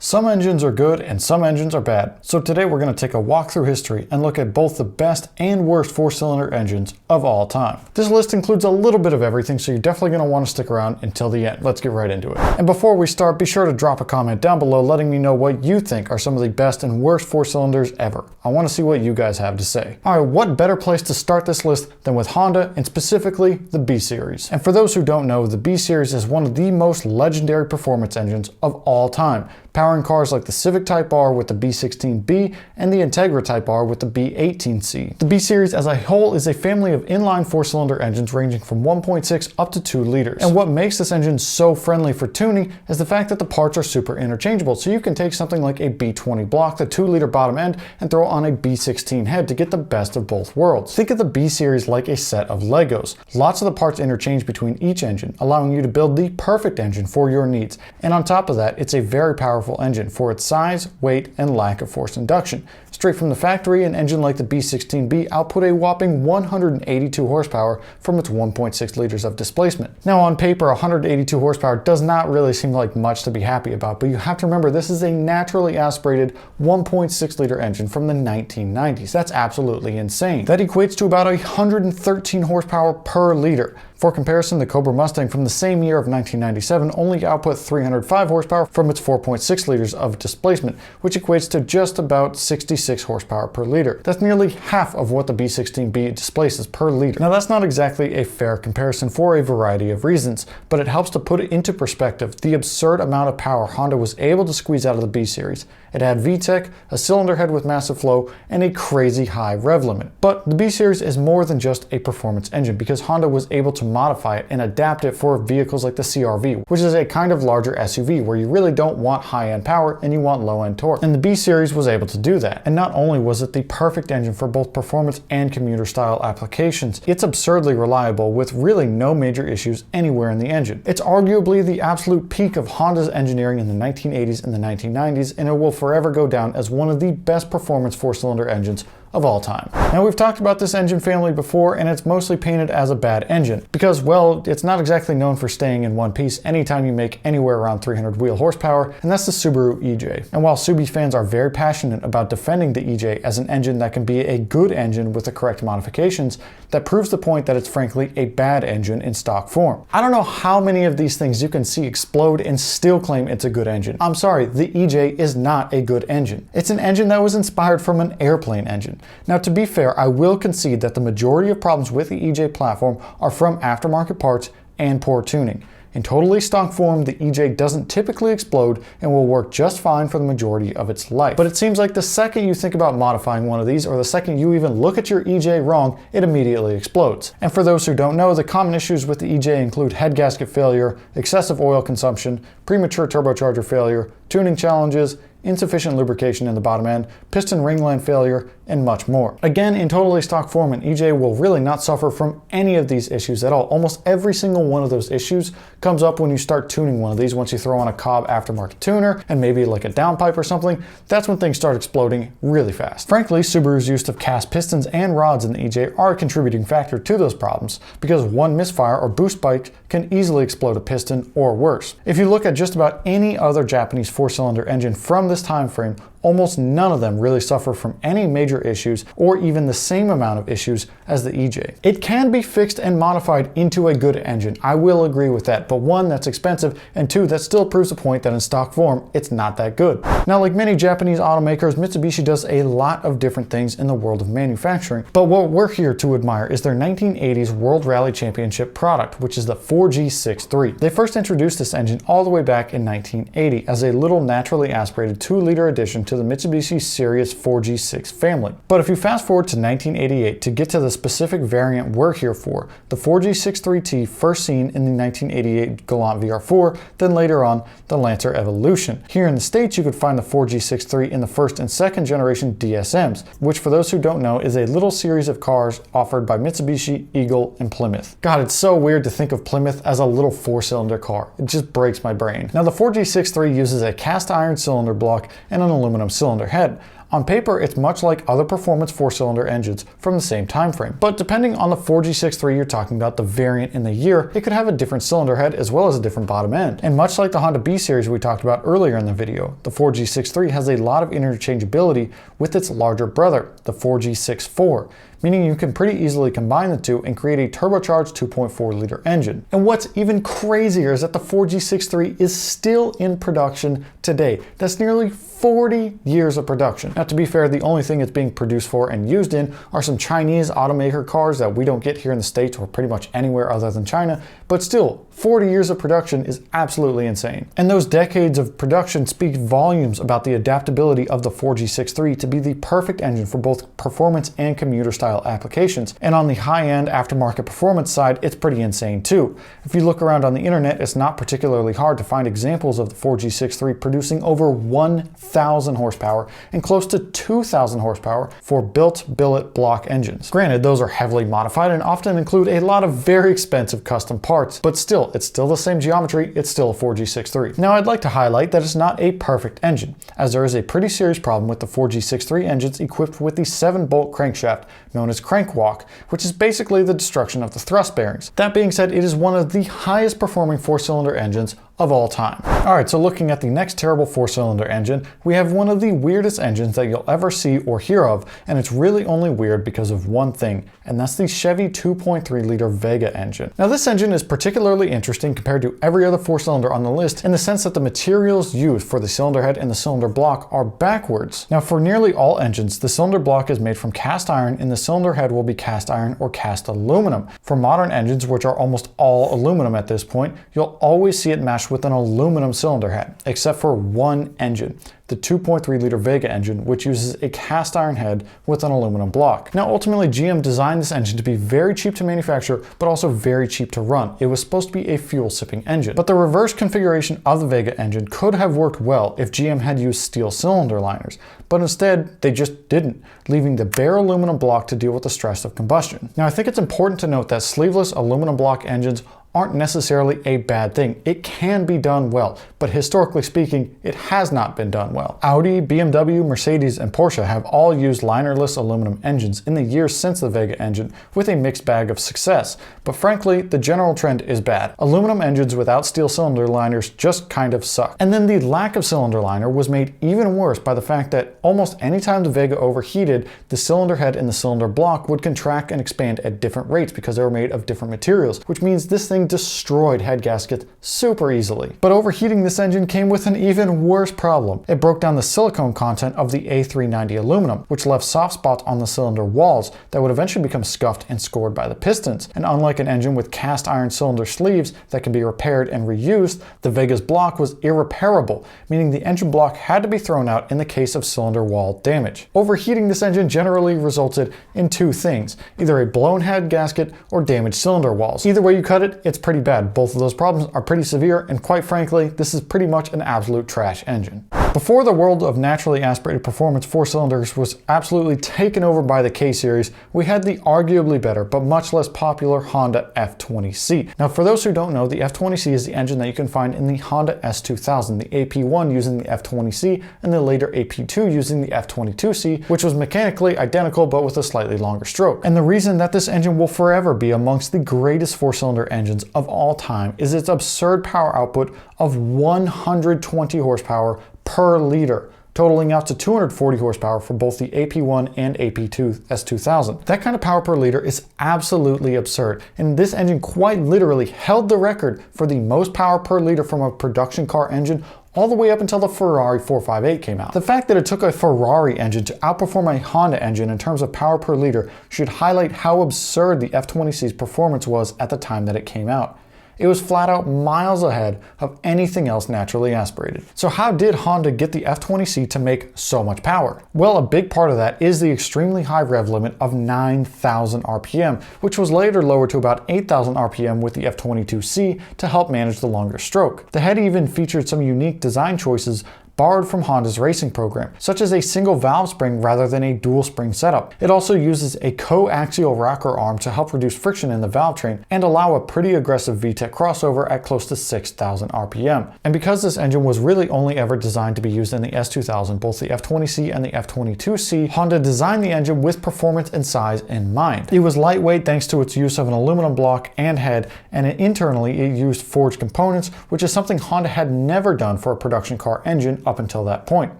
Some engines are good and some engines are bad. So today we're going to take a walk through history and look at both the best and worst four-cylinder engines of all time. This list includes a little bit of everything, so you're definitely going to want to stick around until the end. Let's get right into it. And before we start, be sure to drop a comment down below letting me know what you think are some of the best and worst four-cylinders ever. I want to see what you guys have to say. Alright, what better place to start this list than with Honda, and specifically the B Series. And for those who don't know, the B Series is one of the most legendary performance engines of all time, powering cars like the Civic Type R with the B16B and the Integra Type R with the B18C. The B Series as a whole is a family of inline four-cylinder engines ranging from 1.6 up to 2 liters. And what makes this engine so friendly for tuning is the fact that the parts are super interchangeable, so you can take something like a B20 block, the 2-liter bottom end, and throw on a B16 head to get the best of both worlds. Think of the B Series like a set of Legos. Lots of the parts interchange between each engine, allowing you to build the perfect engine for your needs. And on top of that, it's a very powerful engine for its size, weight, and lack of forced induction. Straight from the factory, an engine like the B16B output a whopping 182 horsepower from its 1.6 liters of displacement. Now on paper, 182 horsepower does not really seem like much to be happy about, but you have to remember this is a naturally aspirated 1.6 liter engine from the 1990s. That's absolutely insane. That equates to about 113 horsepower per liter. For comparison, the Cobra Mustang from the same year of 1997 only output 305 horsepower from its 4.6 liters of displacement, which equates to just about 66 horsepower per liter. That's nearly half of what the B16B displaces per liter. Now that's not exactly a fair comparison for a variety of reasons, but it helps to put it into perspective the absurd amount of power Honda was able to squeeze out of the B Series. It had VTEC, a cylinder head with massive flow, and a crazy high rev limit. But the B Series is more than just a performance engine because Honda was able to modify it and adapt it for vehicles like the CR-V, which is a kind of larger SUV where you really don't want high-end power and you want low-end torque. And the B Series was able to do that. And not only was it the perfect engine for both performance and commuter style applications, it's absurdly reliable with really no major issues anywhere in the engine. It's arguably the absolute peak of Honda's engineering in the 1980s and the 1990s, and it will forever go down as one of the best performance four-cylinder engines of all time. Now we've talked about this engine family before, and it's mostly painted as a bad engine because, well, it's not exactly known for staying in one piece anytime you make anywhere around 300 wheel horsepower, and that's the Subaru EJ. And while Subi fans are very passionate about defending the EJ as an engine that can be a good engine with the correct modifications, that proves the point that it's frankly a bad engine in stock form. I don't know how many of these things you can see explode and still claim it's a good engine. I'm sorry, the EJ is not a good engine. It's an engine that was inspired from an airplane engine. Now, to be fair, I will concede that the majority of problems with the EJ platform are from aftermarket parts and poor tuning. In totally stock form, the EJ doesn't typically explode and will work just fine for the majority of its life. But it seems like the second you think about modifying one of these, or the second you even look at your EJ wrong, it immediately explodes. And for those who don't know, the common issues with the EJ include head gasket failure, excessive oil consumption, premature turbocharger failure, tuning challenges, insufficient lubrication in the bottom end, piston ringland failure, and much more. Again, in totally stock form, an EJ will really not suffer from any of these issues at all. Almost every single one of those issues comes up when you start tuning one of these. Once you throw on a Cobb aftermarket tuner and maybe like a downpipe or something, that's when things start exploding really fast. Frankly, Subaru's use of cast pistons and rods in the EJ are a contributing factor to those problems because one misfire or boost spike can easily explode a piston or worse. If you look at just about any other Japanese four-cylinder engine from this time frame, almost none of them really suffer from any major issues or even the same amount of issues as the EJ. It can be fixed and modified into a good engine, I will agree with that, but one, that's expensive, and two, that still proves the point that in stock form, it's not that good. Now, like many Japanese automakers, Mitsubishi does a lot of different things in the world of manufacturing, but what we're here to admire is their 1980s World Rally Championship product, which is the 4G63. They first introduced this engine all the way back in 1980 as a little naturally aspirated 2-liter addition to the Mitsubishi Sirius 4G6 family. But if you fast forward to 1988 to get to the specific variant we're here for, the 4G63T, first seen in the 1988 Galant VR4, then later on the Lancer Evolution. Here in the States, you could find the 4G63 in the first and second generation DSMs, which for those who don't know is a little series of cars offered by Mitsubishi, Eagle, and Plymouth. God, it's so weird to think of Plymouth as a little four-cylinder car. It just breaks my brain. Now the 4G63 uses a cast iron cylinder block and an aluminum cylinder head. On paper, it's much like other performance four-cylinder engines from the same time frame, but depending on the 4G63 you're talking about, the variant in the year, it could have a different cylinder head as well as a different bottom end. And much like the Honda B series we talked about earlier in the video, the 4G63 has a lot of interchangeability with its larger brother, the 4G64, meaning you can pretty easily combine the two and create a turbocharged 2.4 liter engine. And what's even crazier is that the 4G63 is still in production today. That's nearly 40 years of production. Now, to be fair, the only thing it's being produced for and used in are some Chinese automaker cars that we don't get here in the States or pretty much anywhere other than China, but still, 40 years of production is absolutely insane. And those decades of production speak volumes about the adaptability of the 4G63 to be the perfect engine for both performance and commuter style applications. And on the high-end aftermarket performance side, it's pretty insane too. If you look around on the internet, it's not particularly hard to find examples of the 4G63 producing over 1,000 horsepower and close to 2,000 horsepower for built billet block engines. Granted, those are heavily modified and often include a lot of very expensive custom parts, but still, it's still the same geometry, it's still a 4G63. Now, I'd like to highlight that it's not a perfect engine, as there is a pretty serious problem with the 4G63 engines equipped with the 7-bolt crankshaft known as CRANKWALK, which is basically the destruction of the thrust bearings. That being said, it is one of the highest performing four-cylinder engines of all time. Alright, so looking at the next terrible four-cylinder engine, we have one of the weirdest engines that you'll ever see or hear of, and it's really only weird because of one thing, and that's the Chevy 2.3 liter Vega engine. Now, this engine is particularly interesting compared to every other four-cylinder on the list in the sense that the materials used for the cylinder head and the cylinder block are backwards. Now, for nearly all engines, the cylinder block is made from cast iron and the cylinder head will be cast iron or cast aluminum. For modern engines, which are almost all aluminum at this point, you'll always see it matched with an aluminum cylinder head, except for one engine, the 2.3 liter Vega engine, which uses a cast iron head with an aluminum block. Now, ultimately, GM designed this engine to be very cheap to manufacture, but also very cheap to run. It was supposed to be a fuel-sipping engine. But the reverse configuration of the Vega engine could have worked well if GM had used steel cylinder liners, but instead, they just didn't, leaving the bare aluminum block to deal with the stress of combustion. Now, I think it's important to note that sleeveless aluminum block engines aren't necessarily a bad thing. It can be done well, but historically speaking, it has not been done well. Audi, BMW, Mercedes, and Porsche have all used linerless aluminum engines in the years since the Vega engine with a mixed bag of success, but frankly, the general trend is bad. Aluminum engines without steel cylinder liners just kind of suck. And then the lack of cylinder liner was made even worse by the fact that almost any time the Vega overheated, the cylinder head and the cylinder block would contract and expand at different rates because they were made of different materials, which means this thing destroyed head gaskets super easily. But overheating this engine came with an even worse problem. It broke down the silicone content of the A390 aluminum, which left soft spots on the cylinder walls that would eventually become scuffed and scored by the pistons. And unlike an engine with cast iron cylinder sleeves that can be repaired and reused, the Vega's block was irreparable, meaning the engine block had to be thrown out in the case of cylinder wall damage. Overheating this engine generally resulted in two things, either a blown head gasket or damaged cylinder walls. Either way you cut it, it's pretty bad. Both of those problems are pretty severe, and quite frankly, this is pretty much an absolute trash engine. Before the world of naturally aspirated performance four-cylinders was absolutely taken over by the K-Series, we had the arguably better but much less popular Honda F20C. Now, for those who don't know, the F20C is the engine that you can find in the Honda S2000, the AP1 using the F20C, and the later AP2 using the F22C, which was mechanically identical but with a slightly longer stroke. And the reason that this engine will forever be amongst the greatest four-cylinder engines of all time is its absurd power output of 120 horsepower per liter, totaling out to 240 horsepower for both the AP1 and AP2 S2000. That kind of power per liter is absolutely absurd, and this engine quite literally held the record for the most power per liter from a production car engine all the way up until the Ferrari 458 came out. The fact that it took a Ferrari engine to outperform a Honda engine in terms of power per liter should highlight how absurd the F20C's performance was at the time that it came out. It was flat out miles ahead of anything else naturally aspirated. So how did Honda get the F20C to make so much power? Well, a big part of that is the extremely high rev limit of 9,000 RPM, which was later lowered to about 8,000 RPM with the F22C to help manage the longer stroke. The head even featured some unique design choices borrowed from Honda's racing program, such as a single valve spring rather than a dual spring setup. It also uses a coaxial rocker arm to help reduce friction in the valve train and allow a pretty aggressive VTEC crossover at close to 6,000 RPM. And because this engine was really only ever designed to be used in the S2000, both the F20C and the F22C, Honda designed the engine with performance and size in mind. It was lightweight thanks to its use of an aluminum block and head, and internally it used forged components, which is something Honda had never done for a production car engine up until that point.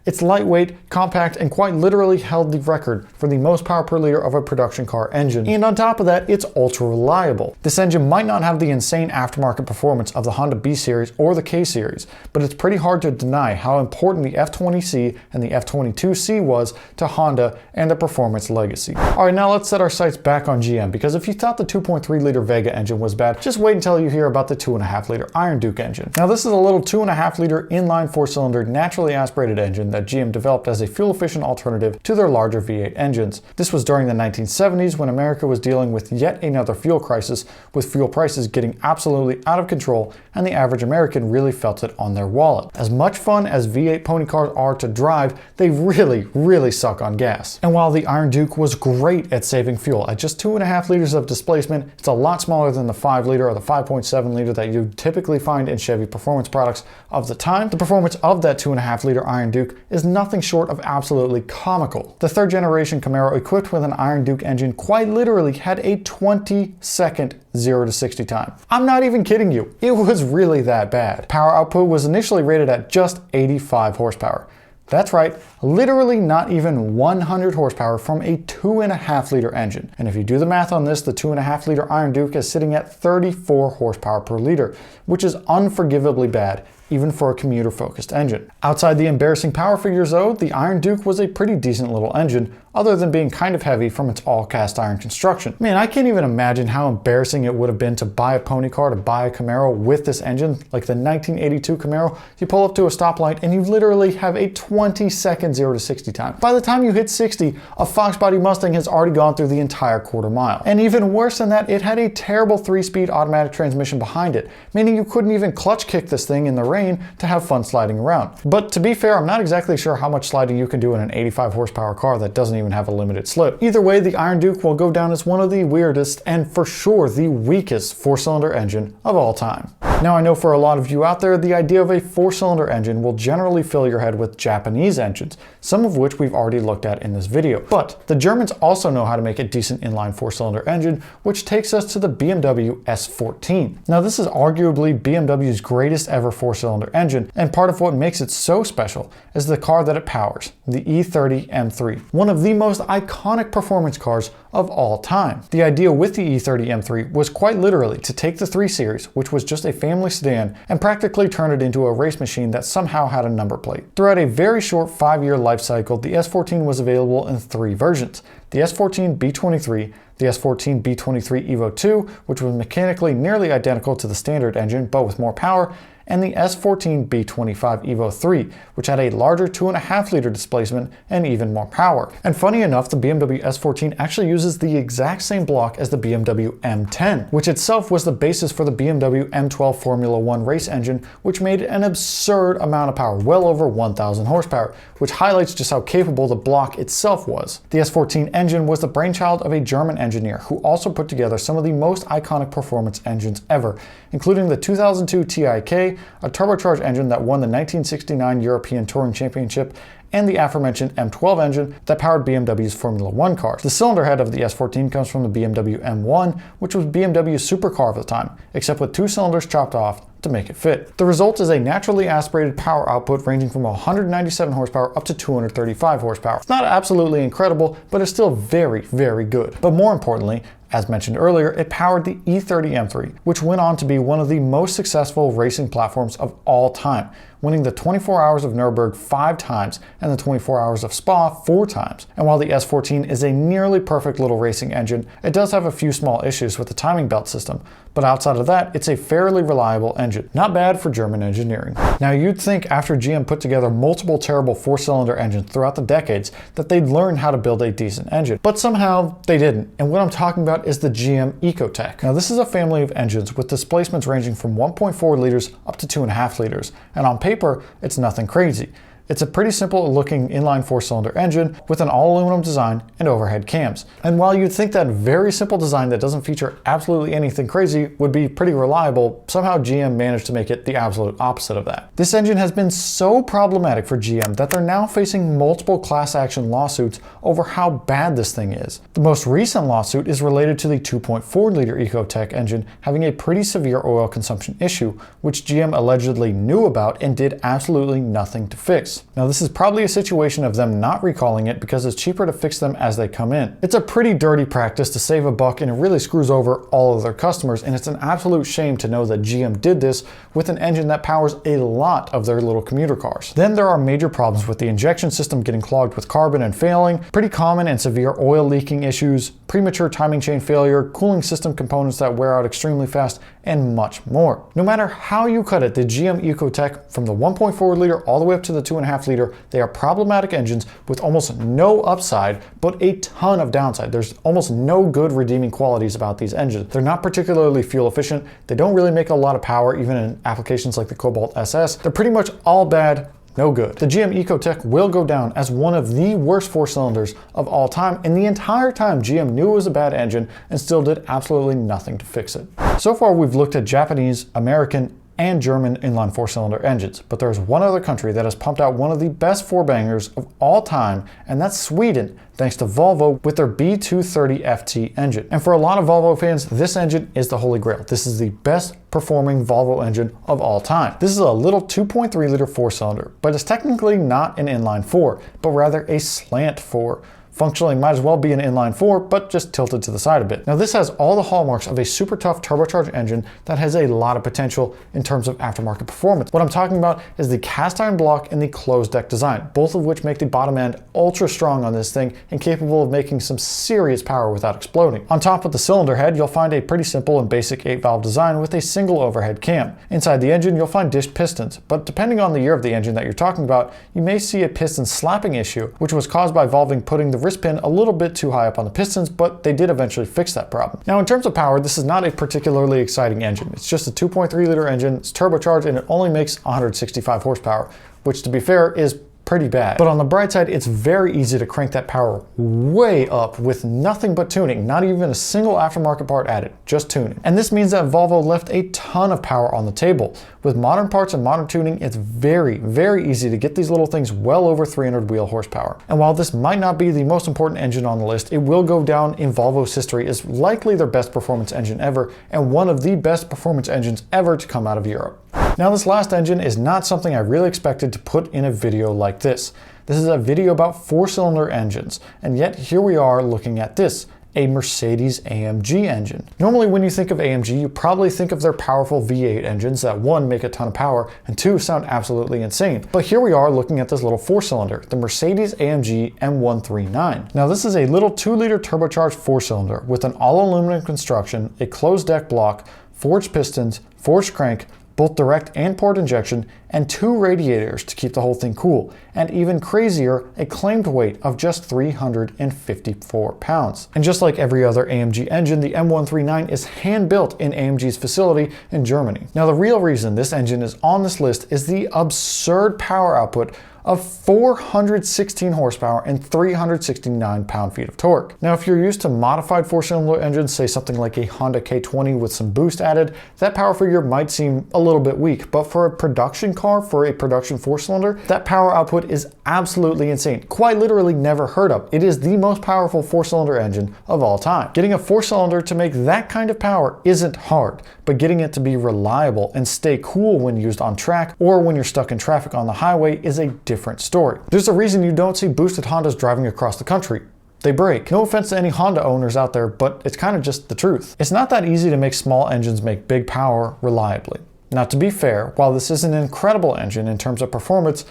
It's lightweight, compact, and quite literally held the record for the most power per liter of a production car engine. And on top of that, it's ultra reliable. This engine might not have the insane aftermarket performance of the Honda B Series or the K Series, but it's pretty hard to deny how important the F20C and the F22C was to Honda and the performance legacy. Alright, now let's set our sights back on GM, because if you thought the 2.3 liter Vega engine was bad, just wait until you hear about the 2.5 liter Iron Duke engine. Now this is a little 2.5 liter inline 4-cylinder naturally aspirated engine that GM developed as a fuel-efficient alternative to their larger V8 engines. This was during the 1970s when America was dealing with yet another fuel crisis, with fuel prices getting absolutely out of control, and the average American really felt it on their wallet. As much fun as V8 pony cars are to drive, they really suck on gas. And while the Iron Duke was great at saving fuel, at just 2.5 liters of displacement, it's a lot smaller than the 5 liter or the 5.7 liter that you typically find in Chevy performance products of the time. The performance of that 2.5 liter Iron Duke is nothing short of absolutely comical. The third generation Camaro equipped with an Iron Duke engine quite literally had a 20-second 0 to 60 time. I'm not even kidding you, it was really that bad. Power output was initially rated at just 85 horsepower. That's right, literally not even 100 horsepower from a 2.5 liter engine. And if you do the math on this, the 2.5 liter Iron Duke is sitting at 34 horsepower per liter, which is unforgivably bad, even for a commuter-focused engine. Outside the embarrassing power figures though, the Iron Duke was a pretty decent little engine, other than being kind of heavy from its all cast iron construction. Man, I can't even imagine how embarrassing it would have been to buy a pony car, to buy a Camaro with this engine, like the 1982 Camaro. You pull up to a stoplight and you literally have a 20-second 0 to 60 time. By the time you hit 60, a Fox body Mustang has already gone through the entire quarter mile. And even worse than that, it had a terrible 3-speed automatic transmission behind it, meaning you couldn't even clutch kick this thing in the rain to have fun sliding around. But to be fair, I'm not exactly sure how much sliding you can do in an 85 horsepower car that doesn't even have a limited slip. Either way, the Iron Duke will go down as one of the weirdest and for sure the weakest 4-cylinder engine of all time. Now I know for a lot of you out there, the idea of a 4-cylinder engine will generally fill your head with Japanese engines, some of which we've already looked at in this video. But the Germans also know how to make a decent inline 4-cylinder engine, which takes us to the BMW S14. Now this is arguably BMW's greatest ever 4-cylinder engine, and part of what makes it so special is the car that it powers, the E30 M3, one of the most iconic performance cars of all time. The idea with the E30 M3 was quite literally to take the 3 Series, which was just a family sedan, and practically turn it into a race machine that somehow had a number plate. Throughout a very short 5-year life cycle, the S14 was available in 3 versions: the S14 B23, the S14 B23 Evo 2, which was mechanically nearly identical to the standard engine but with more power, and the S14 B25 Evo 3, which had a larger 2.5 liter displacement and even more power. And funny enough, the BMW S14 actually uses the exact same block as the BMW M10, which itself was the basis for the BMW M12 Formula 1 race engine, which made an absurd amount of power, well over 1,000 horsepower, which highlights just how capable the block itself was. The S14 engine was the brainchild of a German engineer who also put together some of the most iconic performance engines ever, including the 2002 TIK, a turbocharged engine that won the 1969 European Touring Championship, and the aforementioned M12 engine that powered BMW's Formula 1 cars. The cylinder head of the S14 comes from the BMW M1, which was BMW's supercar of the time, except with 2 cylinders chopped off to make it fit. The result is a naturally aspirated power output ranging from 197 horsepower up to 235 horsepower. It's not absolutely incredible, but it's still very good. But more importantly, as mentioned earlier, it powered the E30 M3, which went on to be one of the most successful racing platforms of all time, winning the 24 Hours of Nürburgring 5 times and the 24 Hours of Spa 4 times. And while the S14 is a nearly perfect little racing engine, it does have a few small issues with the timing belt system, but outside of that, it's a fairly reliable engine. Not bad for German engineering. Now you'd think after GM put together multiple terrible 4-cylinder engines throughout the decades that they'd learn how to build a decent engine, but somehow they didn't. And what I'm talking about is the GM Ecotec. Now this is a family of engines with displacements ranging from 1.4 liters up to 2.5 liters, and on paper, it's nothing crazy. It's a pretty simple looking inline 4-cylinder engine with an all aluminum design and overhead cams. And while you'd think that very simple design that doesn't feature absolutely anything crazy would be pretty reliable, somehow GM managed to make it the absolute opposite of that. This engine has been so problematic for GM that they're now facing multiple class action lawsuits over how bad this thing is. The most recent lawsuit is related to the 2.4-liter Ecotec engine having a pretty severe oil consumption issue, which GM allegedly knew about and did absolutely nothing to fix. Now, this is probably a situation of them not recalling it because it's cheaper to fix them as they come in. It's a pretty dirty practice to save a buck, and it really screws over all of their customers, and it's an absolute shame to know that GM did this with an engine that powers a lot of their little commuter cars. Then there are major problems with the injection system getting clogged with carbon and failing, pretty common and severe oil leaking issues, premature timing chain failure, cooling system components that wear out extremely fast, and much more. No matter how you cut it, the GM Ecotec, from the 1.4-liter all the way up to the 2.5-liter, they are problematic engines with almost no upside, but a ton of downside. There's almost no good redeeming qualities about these engines. They're not particularly fuel efficient. They don't really make a lot of power, even in applications like the Cobalt SS. They're pretty much all bad, no good. The GM Ecotec will go down as one of the worst 4-cylinders of all time, and the entire time GM knew it was a bad engine and still did absolutely nothing to fix it. So far we've looked at Japanese, American, and German inline 4-cylinder engines, but there's one other country that has pumped out one of the best 4-bangers of all time, and that's Sweden, thanks to Volvo with their B230 FT engine. And for a lot of Volvo fans, this engine is the holy grail. This is the best performing Volvo engine of all time. This is a little 2.3-liter 4-cylinder, but it's technically not an inline 4, but rather a slant 4. Functionally might as well be an inline 4, but just tilted to the side a bit. Now this has all the hallmarks of a super tough turbocharged engine that has a lot of potential in terms of aftermarket performance. What I'm talking about is the cast iron block and the closed deck design, both of which make the bottom end ultra strong on this thing and capable of making some serious power without exploding. On top of the cylinder head, you'll find a pretty simple and basic 8-valve design with a single overhead cam. Inside the engine, you'll find dished pistons, but depending on the year of the engine that you're talking about, you may see a piston slapping issue, which was caused by Volvo putting the wrist pin a little bit too high up on the pistons, but they did eventually fix that problem. Now in terms of power, this is not a particularly exciting engine. It's just a 2.3-liter engine, it's turbocharged, and it only makes 165 horsepower, which to be fair is pretty bad. But on the bright side, it's very easy to crank that power way up with nothing but tuning, not even a single aftermarket part added, just tuning. And this means that Volvo left a ton of power on the table. With modern parts and modern tuning, it's very, very easy to get these little things well over 300 wheel horsepower. And while this might not be the most important engine on the list, it will go down in Volvo's history as likely their best performance engine ever, and one of the best performance engines ever to come out of Europe. Now this last engine is not something I really expected to put in a video like this. This is a video about 4-cylinder engines, and yet here we are looking at this, a Mercedes AMG engine. Normally when you think of AMG, you probably think of their powerful V8 engines that 1, make a ton of power, and 2, sound absolutely insane. But here we are looking at this little 4-cylinder, the Mercedes AMG M139. Now this is a little 2-liter turbocharged 4-cylinder with an all aluminum construction, a closed deck block, forged pistons, forged crank, both direct and port injection, and 2 radiators to keep the whole thing cool, and even crazier, a claimed weight of just 354 pounds. And just like every other AMG engine, the M139 is hand-built in AMG's facility in Germany. Now the real reason this engine is on this list is the absurd power output of 416 horsepower and 369 pound-feet of torque. Now, if you're used to modified 4-cylinder engines, say something like a Honda K20 with some boost added, that power figure might seem a little bit weak, but for a production car, for a production 4-cylinder, that power output is absolutely insane. Quite literally never heard of. It is the most powerful 4-cylinder engine of all time. Getting a 4-cylinder to make that kind of power isn't hard, but getting it to be reliable and stay cool when used on track or when you're stuck in traffic on the highway is a different story. There's a reason you don't see boosted Hondas driving across the country. They break. No offense to any Honda owners out there, but it's kind of just the truth. It's not that easy to make small engines make big power reliably. Now, to be fair, while this is an incredible engine in terms of performance,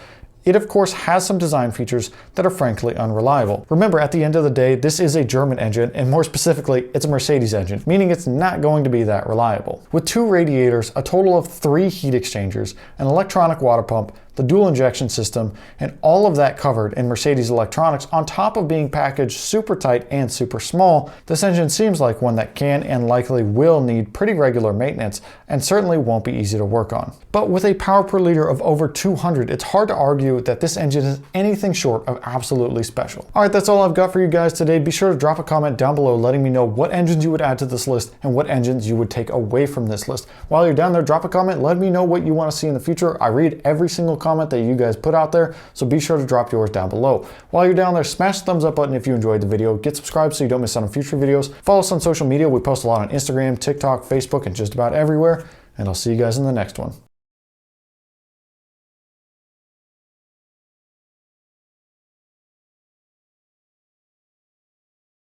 it of course has some design features that are frankly unreliable. Remember, at the end of the day, this is a German engine, and more specifically, it's a Mercedes engine, meaning it's not going to be that reliable. With 2 radiators, a total of 3 heat exchangers, an electronic water pump, the dual injection system, and all of that covered in Mercedes electronics on top of being packaged super tight and super small, this engine seems like one that can and likely will need pretty regular maintenance and certainly won't be easy to work on. But with a power per liter of over 200, it's hard to argue that this engine is anything short of absolutely special. Alright, that's all I've got for you guys today. Be sure to drop a comment down below letting me know what engines you would add to this list and what engines you would take away from this list. While you're down there, drop a comment, let me know what you want to see in the future. I read every single comment that you guys put out there, so be sure to drop yours down below. While you're down there, smash the thumbs up button if you enjoyed the video, get subscribed so you don't miss out on future videos. Follow us on social media. We post a lot on Instagram, TikTok, Facebook, and just about everywhere. And I'll see you guys in the next one.